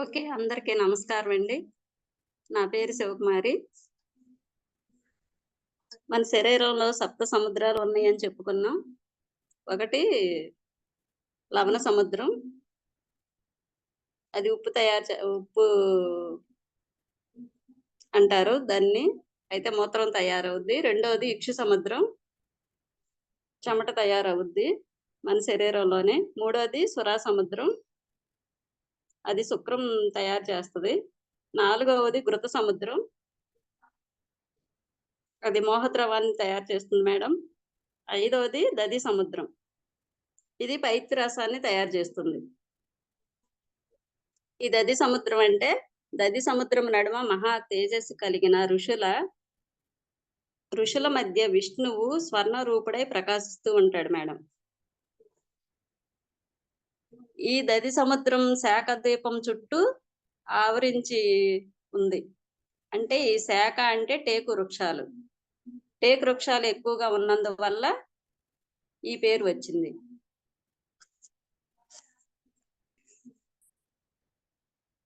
Okay. అందరికీ నమస్కారం అండి. నా పేరు శివకుమారి. మన శరీరంలో సప్త సముద్రాలు ఉన్నాయని చెప్పుకున్నాం. ఒకటి లవణ సముద్రం. అది ఉప్పు అంటారు దాన్ని. అయితే మూత్రం తయారవుద్ది. రెండోది ఇక్షు సముద్రం. చెమట తయారవుద్ది మన శరీరంలోనే. మూడోది సురా సముద్రం. అది శుక్రం తయారు చేస్తది. నాలుగవది ఘృత సముద్రం. అది మోహద్రవాన్ని తయారు చేస్తుంది మేడం. ఐదవది దధి సముద్రం. ఇది పైత్య రసాన్ని తయారు చేస్తుంది. ఈ దధి సముద్రం అంటే దధి సముద్రం నడుమ మహా తేజస్సు కలిగిన ఋషుల మధ్య విష్ణువు స్వర్ణ రూపుడై ప్రకాశిస్తూ ఉంటాడు మేడం. ఈ దధి సముద్రం శాఖ ద్వీపం చుట్టూ ఆవరించి ఉంది. అంటే ఈ శాఖ అంటే టేకు వృక్షాలు. టేకు వృక్షాలు ఎక్కువగా ఉన్నందువల్ల ఈ పేరు వచ్చింది.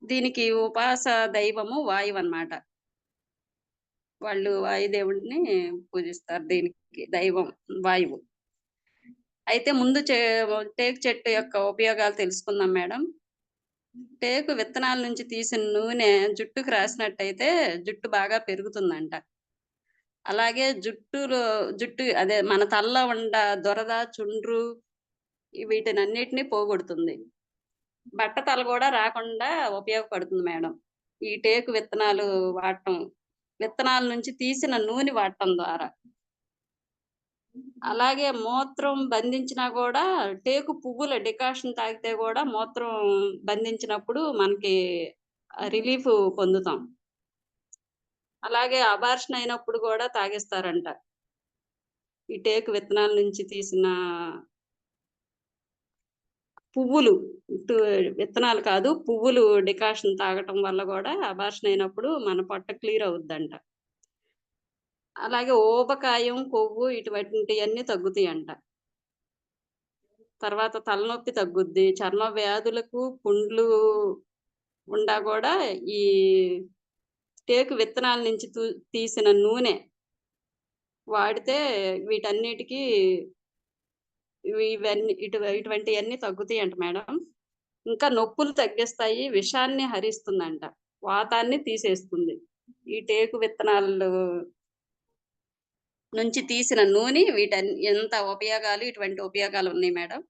దీనికి ఉపాస దైవము వాయువు అన్నమాట. వాళ్ళు వాయుదేవుడిని పూజిస్తారు. దీనికి దైవం వాయువు. అయితే ముందు టేకు చెట్టు యొక్క ఉపయోగాలు తెలుసుకుందాం మేడం. టేకు విత్తనాల నుంచి తీసిన నూనె జుట్టుకు రాసినట్టయితే జుట్టు బాగా పెరుగుతుందంట. అలాగే జుట్టు అదే మన తలలో ఉండ దొరద, చుండ్రు వీటినన్నిటిని పోగొడుతుంది. బట్టతల కూడా రాకుండా ఉపయోగపడుతుంది మేడం. ఈ టేకు విత్తనాలు వాడటం, విత్తనాల నుంచి తీసిన నూనె వాడటం ద్వారా. అలాగే మూత్రం బంధించినా కూడా టేకు పువ్వుల డికాషన్ తాగితే కూడా మూత్రం బంధించినప్పుడు మనకి రిలీఫ్ పొందుతాం. అలాగే అబార్షన్ అయినప్పుడు కూడా తాగిస్తారంట. ఈ టేకు విత్తనాల నుంచి తీసిన పువ్వులు, విత్తనాలు కాదు పువ్వులు డికాషన్ తాగటం వల్ల కూడా అబార్షన్ అయినప్పుడు మన పొట్ట క్లియర్ అవుద్దంట. అలాగే ఊబకాయం, కొవ్వు ఇటువంటివన్నీ తగ్గుతాయంట. తర్వాత తలనొప్పి తగ్గుద్ది. చర్మ వ్యాధులకు, పుండ్లు ఉండా కూడా ఈ టేకు విత్తనాల నుంచి తీసిన నూనె వాడితే వీటన్నిటికీ ఇటువంటివన్నీ తగ్గుతాయంట మేడం. ఇంకా నొప్పులు తగ్గిస్తాయి, విషాన్ని హరిస్తుందంట, వాతాన్ని తీసేస్తుంది. ఈ టేకు విత్తనాలు నుంచి తీసిన నూనె ఎంత ఉపయోగాలు, ఇటువంటి ఉపయోగాలు ఉన్నాయి మేడం.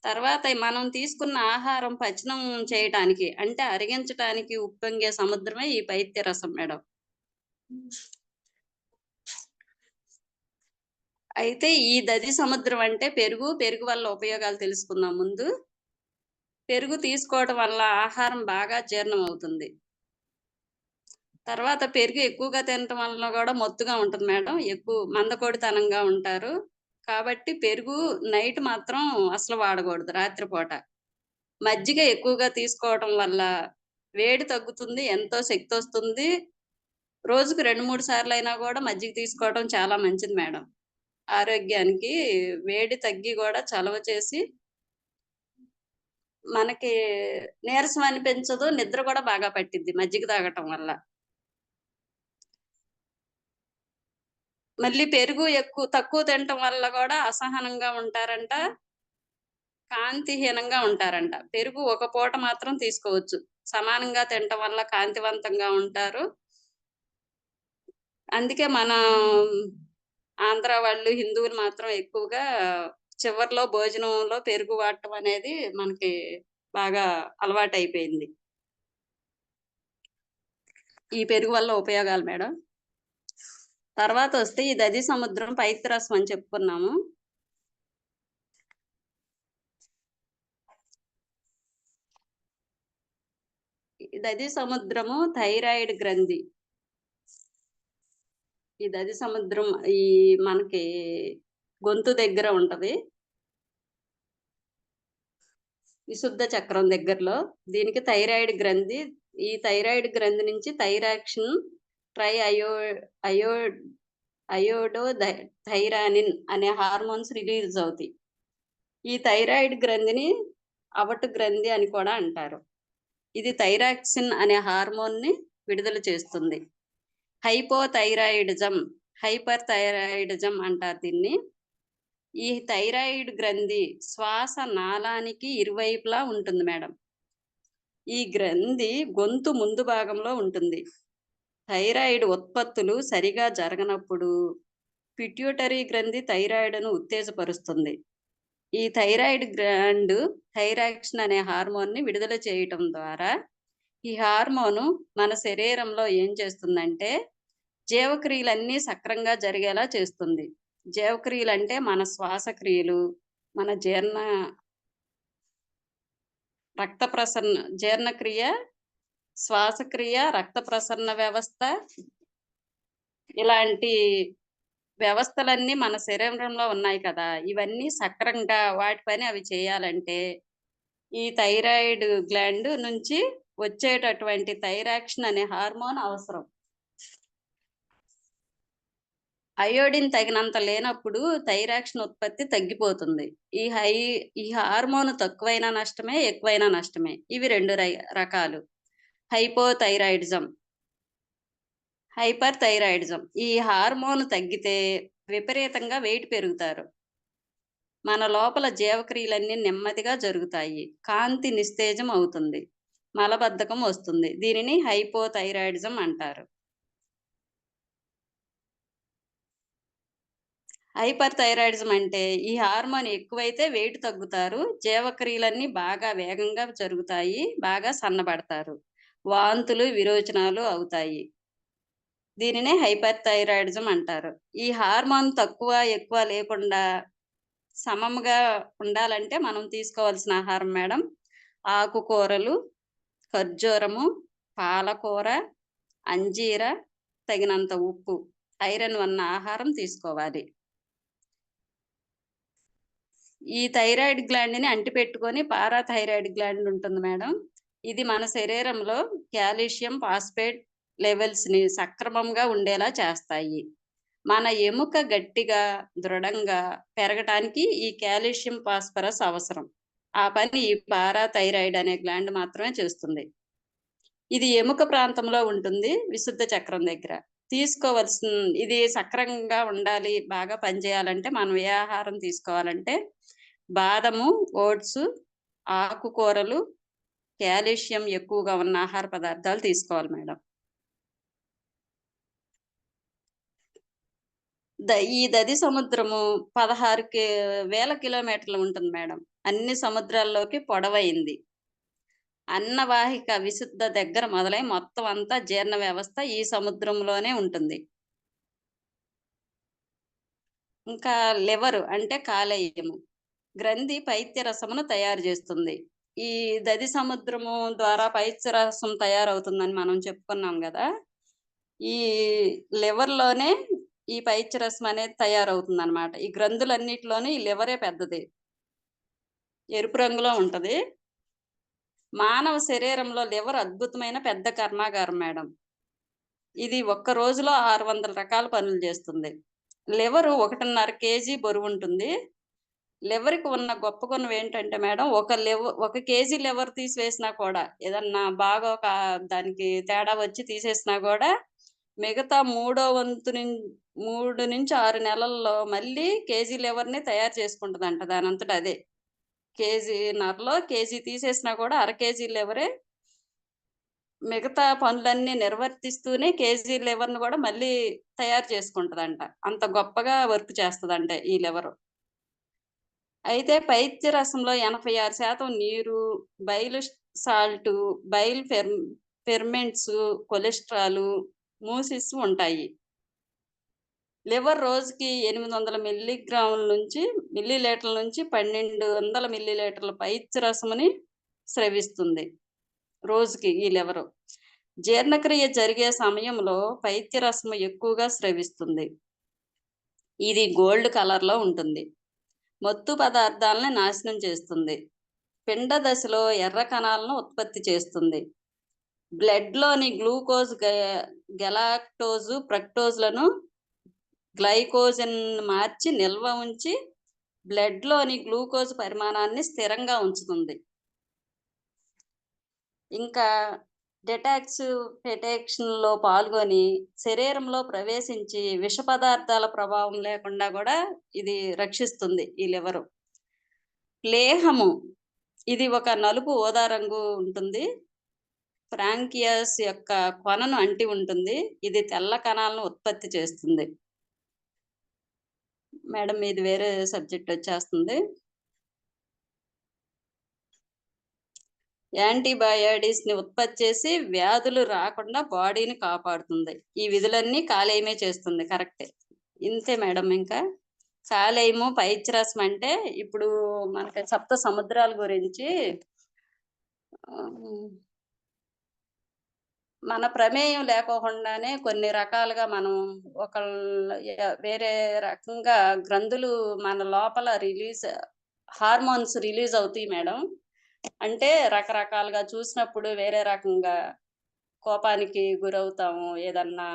తర్వాత మనం తీసుకున్న ఆహారం పచనం చేయటానికి అంటే అరిగించటానికి ఉప్పొంగే సముద్రమే ఈ పైత్య రసం మేడం. అయితే ఈ దధి సముద్రం అంటే పెరుగు వల్ల ఉపయోగాలు తెలుసుకుందాం ముందు. పెరుగు తీసుకోవడం వల్ల ఆహారం బాగా జీర్ణం అవుతుంది. తర్వాత పెరుగు ఎక్కువగా తినటం వల్ల కూడా మొత్తుగా ఉంటుంది మేడం. ఎక్కువ మందకొడితనంగా ఉంటారు. కాబట్టి పెరుగు నైట్ మాత్రం అసలు వాడకూడదు, రాత్రిపూట. మజ్జిగ ఎక్కువగా తీసుకోవటం వల్ల వేడి తగ్గుతుంది, ఎంతో శక్తి వస్తుంది. రోజుకు 2-3 సార్లు అయినా కూడా మజ్జిగ తీసుకోవడం చాలా మంచిది మేడం. ఆరోగ్యానికి వేడి తగ్గి కూడా చలవ చేసి మనకి నీరసం అనిపించదు, నిద్ర కూడా బాగా పట్టిద్ది మజ్జిగ తాగటం వల్ల. మళ్ళీ పెరుగు తక్కువ తినటం వల్ల కూడా అసహనంగా ఉంటారంట, కాంతిహీనంగా ఉంటారంట. పెరుగు ఒక పూట మాత్రం తీసుకోవచ్చు. సమానంగా తినటం వల్ల కాంతివంతంగా ఉంటారు. అందుకే మన ఆంధ్ర వాళ్ళు, హిందువులు మాత్రం ఎక్కువగా చివర్లో భోజనంలో పెరుగు వాడటం అనేది మనకి బాగా అలవాటైపోయింది. ఈ పెరుగు వల్ల ఉపయోగాలు మేడం. తర్వాత వస్తే ఈ దధి సముద్రం పైత్య రసం అని చెప్పుకున్నాము. దధి సముద్రము థైరాయిడ్ గ్రంథి. ఈ దధి సముద్రం ఈ మనకి గొంతు దగ్గర ఉంటది, విశుద్ధ చక్రం దగ్గరలో. దీనికి థైరాయిడ్ గ్రంథి. ఈ థైరాయిడ్ గ్రంథి నుంచి థైరాక్సిన్, అయోడో థైరానిన్ అనే హార్మోన్స్ రిలీజ్ అవుతాయి. ఈ థైరాయిడ్ గ్రంథిని అవటు గ్రంథి అని కూడా అంటారు. ఇది థైరాక్సిన్ అనే హార్మోన్ని విడుదల చేస్తుంది. హైపోథైరాయిడిజం, హైపర్ థైరాయిడిజం అంటారు దీన్ని. ఈ థైరాయిడ్ గ్రంథి శ్వాస నాళానికి ఇరువైపులా ఉంటుంది మేడం. ఈ గ్రంథి గొంతు ముందు భాగంలో ఉంటుంది. థైరాయిడ్ ఉత్పత్తులు సరిగా జరగనప్పుడు పిట్యూటరీ గ్రంథి థైరాయిడ్ను ఉత్తేజపరుస్తుంది. ఈ థైరాయిడ్ గ్లాండ్ థైరాక్సిన్ అనే హార్మోన్ని విడుదల చేయటం ద్వారా ఈ హార్మోను మన శరీరంలో ఏం చేస్తుందంటే జీవక్రియలన్నీ సక్రంగా జరిగేలా చేస్తుంది. జీవక్రియలు అంటే మన శ్వాసక్రియలు, మన రక్త ప్రసరణ జీర్ణక్రియ, శ్వాసక్రియ, రక్త ప్రసరణ వ్యవస్థ, ఇలాంటి వ్యవస్థలన్నీ మన శరీరంలో ఉన్నాయి కదా, ఇవన్నీ సక్రంగా వాటి పని అవి చేయాలంటే ఈ థైరాయిడ్ గ్లాండ్ నుంచి వచ్చేటటువంటి థైరాక్సిన్ అనే హార్మోన్ అవసరం. అయోడిన్ తగినంత లేనప్పుడు థైరాక్సిన్ ఉత్పత్తి తగ్గిపోతుంది. ఈ హార్మోన్ తక్కువైనా నష్టమే, ఎక్కువైనా నష్టమే. ఇవి 2 రకాలు. Hypothyroidism, hyper thyroidism. ఈ హార్మోన్ తగ్గితే విపరీతంగా వెయిట్ పెరుగుతారు. మన లోపల జీవక్రియలన్నీ నెమ్మదిగా జరుగుతాయి. కాంతి నిస్తేజం అవుతుంది. మలబద్ధకం వస్తుంది. దీనిని హైపోథైరాయిడిజం అంటారు. హైపర్ థైరాయిడిజం అంటే ఈ హార్మోన్ ఎక్కువైతే వెయిట్ తగ్గుతారు. జీవక్రియలన్నీ బాగా వేగంగా జరుగుతాయి. బాగా సన్నబడతారు. వాంతులు, విరోచనాలు అవుతాయి. దీనినే హైపర్ థైరాయిడిజం అంటారు. ఈ హార్మోన్ తక్కువ ఎక్కువ లేకుండా సమముగా ఉండాలంటే మనం తీసుకోవాల్సిన ఆహారం మేడం ఆకుకూరలు, ఖర్జూరము, పాలకూర, అంజీర, తగినంత ఉప్పు, ఐరన్ ఉన్న ఆహారం తీసుకోవాలి. ఈ థైరాయిడ్ గ్లాండ్ని అంటిపెట్టుకొని పారాథైరాయిడ్ గ్లాండ్ ఉంటుంది మేడం. ఇది మన శరీరంలో కాల్షియం ఫాస్ఫేట్ లెవెల్స్ని సక్రమంగా ఉండేలా చేస్తాయి. మన ఎముక గట్టిగా దృఢంగా పెరగటానికి ఈ కాల్షియం ఫాస్ఫరస్ అవసరం. ఆ పని ఈ పారాథైరాయిడ్ అనే గ్లాండ్ మాత్రమే చేస్తుంది. ఇది ఎముక ప్రాంతంలో ఉంటుంది, విశుద్ధ చక్రం దగ్గర. తీసుకోవాల్సిన ఇది సక్రంగా ఉండాలి, బాగా పనిచేయాలంటే మనం ఏ ఆహారం తీసుకోవాలంటే బాదము, ఓట్స్, ఆకుకూరలు, కాల్షియం ఎక్కువగా ఉన్న ఆహార పదార్థాలు తీసుకోవాలి మేడం. ఈ దది సముద్రము 16,000 కిలోమీటర్లు ఉంటుంది మేడం. అన్ని సముద్రాల్లోకి పొడవైంది. అన్నవాహిక విశుద్ధ దగ్గర మొదలై మొత్తం అంతా జీర్ణ వ్యవస్థ ఈ సముద్రంలోనే ఉంటుంది. ఇంకా లివరు అంటే కాలేయము గ్రంథి పైత్య రసమును తయారు చేస్తుంది. ఈ దది సముద్రము ద్వారా పైత్య రసం తయారవుతుందని మనం చెప్పుకున్నాం కదా. ఈ లివర్లోనే ఈ పైత్య రసం అనేది తయారవుతుంది అన్నమాట. ఈ గ్రంథులన్నిటిలోనే ఈ లివరే పెద్దది, ఎరుపు రంగులో ఉంటది. మానవ శరీరంలో లివర్ అద్భుతమైన పెద్ద కర్మాగారం మేడం. ఇది ఒక్క రోజులో 600 రకాల పనులు చేస్తుంది. లివరు 1.5 కేజీ బరువు ఉంటుంది. లివర్కి ఉన్న గొప్ప గుణం ఏంటంటే మేడం, 1 కేజీ లివర్ తీసివేసినా కూడా, ఏదన్నా బాగా దానికి తేడా వచ్చి తీసేసినా కూడా మిగతా 3 నుంచి 6 నెలల్లో మళ్ళీ కేజీ లివర్ని తయారు చేసుకుంటుందంట దానంతట అదే. కేజీన్నరలో కేజీ తీసేసినా కూడా 1/2 కేజీ లివరే మిగతా పనులన్నీ నిర్వర్తిస్తూనే కేజీ లివర్ని కూడా మళ్ళీ తయారు చేసుకుంటుందంట. అంత గొప్పగా వర్క్ చేస్తుందంట ఈ లివరు. అయితే పైత్య రసంలో 86% నీరు, bile salt, bile ferments, cholesterol, mucins ఉంటాయి. లివర్ రోజుకి 800 మిల్లీలీటర్ల నుంచి 1200 మిల్లీలీటర్ల పైత్య రసముని స్రవిస్తుంది రోజుకి ఈ లివరు. జీర్ణక్రియ జరిగే సమయంలో పైత్య రసము ఎక్కువగా స్రవిస్తుంది. ఇది గోల్డ్ కలర్లో ఉంటుంది. మత్తు పదార్థాలను నాశనం చేస్తుంది. పిండ దశలో ఎర్ర కణాలను ఉత్పత్తి చేస్తుంది. బ్లడ్లోని గ్లూకోజ్, గెలాక్టోజు, ఫ్రక్టోజ్లను గ్లైకోజన్ మార్చి నిల్వ ఉంచి బ్లడ్‌లోని గ్లూకోజ్ పరిమాణాన్ని స్థిరంగా ఉంచుతుంది. ఇంకా డిటాక్సిఫికేషన్‌లో పాల్గొని శరీరంలో ప్రవేశించి విష పదార్థాల ప్రభావం లేకుండా గూడా ఇది రక్షిస్తుంది ఈ లివరు. ప్లేహము ఇది ఒక నలుపు ఊదా రంగు ఉంటుంది. ఫ్రాంకియస్ యొక్క కొనను అంటి ఉంటుంది. ఇది తెల్ల కణాలను ఉత్పత్తి చేస్తుంది. మేడం మీది వేరే సబ్జెక్ట్ వచ్చేస్తుంది. యాంటీబయాటిక్స్‌ని ఉత్పత్తి చేసి వ్యాధులు రాకుండా బాడీని కాపాడుతుంది. ఈ విధులన్నీ కాలేయమే చేస్తుంది. కరెక్టే. ఇంతే మేడం ఇంకా. కాలేయము, పైత్యరసం అంటే ఇప్పుడు మనకి సప్త సముద్రాల గురించి ఆహ్, మన ప్రమేయం లేకోకుండానే కొన్ని రకాలుగా మనం వేరే రకంగా గ్రంథులు మన లోపల హార్మోన్స్ రిలీజ్ అవుతాయి మేడం. అంటే రకరకాలుగా చూసినప్పుడు వేరే రకంగా కోపానికి గురవుతాము. ఏదన్నా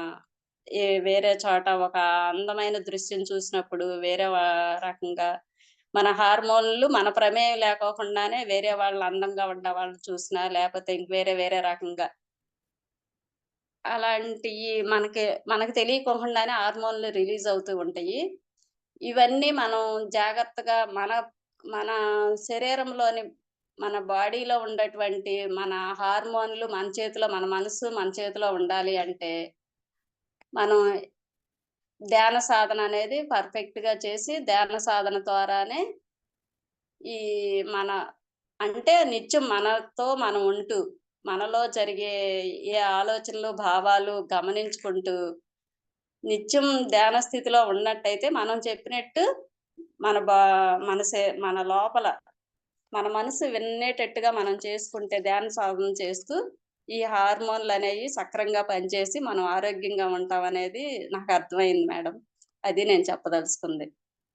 వేరే చోట ఒక అందమైన దృశ్యం చూసినప్పుడు వేరే రకంగా మన హార్మోన్‌లు మన ప్రమేయం లేకోకుండానే వేరే వాళ్ళు అందంగా ఉన్న వాళ్ళని చూసినా, లేపోతే ఇంక వేరే వేరే రకంగా అలాంటియి మనకు తెలియకోకుండానే హార్మోన్‌లు రిలీజ్ అవుతూ ఉంటాయి. ఇవన్నీ మనం జాగ్రత్తగా మన శరీరంలోని మన బాడీలో ఉండేటువంటి మన హార్మోన్‌లు మన మనసు మన చేతిలో ఉండాలి అంటే, మనం ధ్యాన సాధన అనేది పర్ఫెక్ట్‌గా చేసి, ధ్యాన సాధన ద్వారానే ఈ మన అంటే నిత్యం మనతో మనం ఉంటూ, మనలో జరిగే ఏ ఆలోచనలు, భావాలు గమనించుకుంటూ, నిత్యం ధ్యాన స్థితిలో ఉన్నట్టయితే మనం చెప్పినట్టు మన బా మన లోపల మన మనసు వినేటట్టుగా మనం చేసుకుంటే ధ్యాన సాధన చేస్తూ, ఈ హార్మోన్‌లనేయి సక్రంగా పనిచేసి మనం ఆరోగ్యంగా ఉంటామనేది నాకు అర్థమైంది మేడం. అది నేను చెప్పదలుచుకుంది.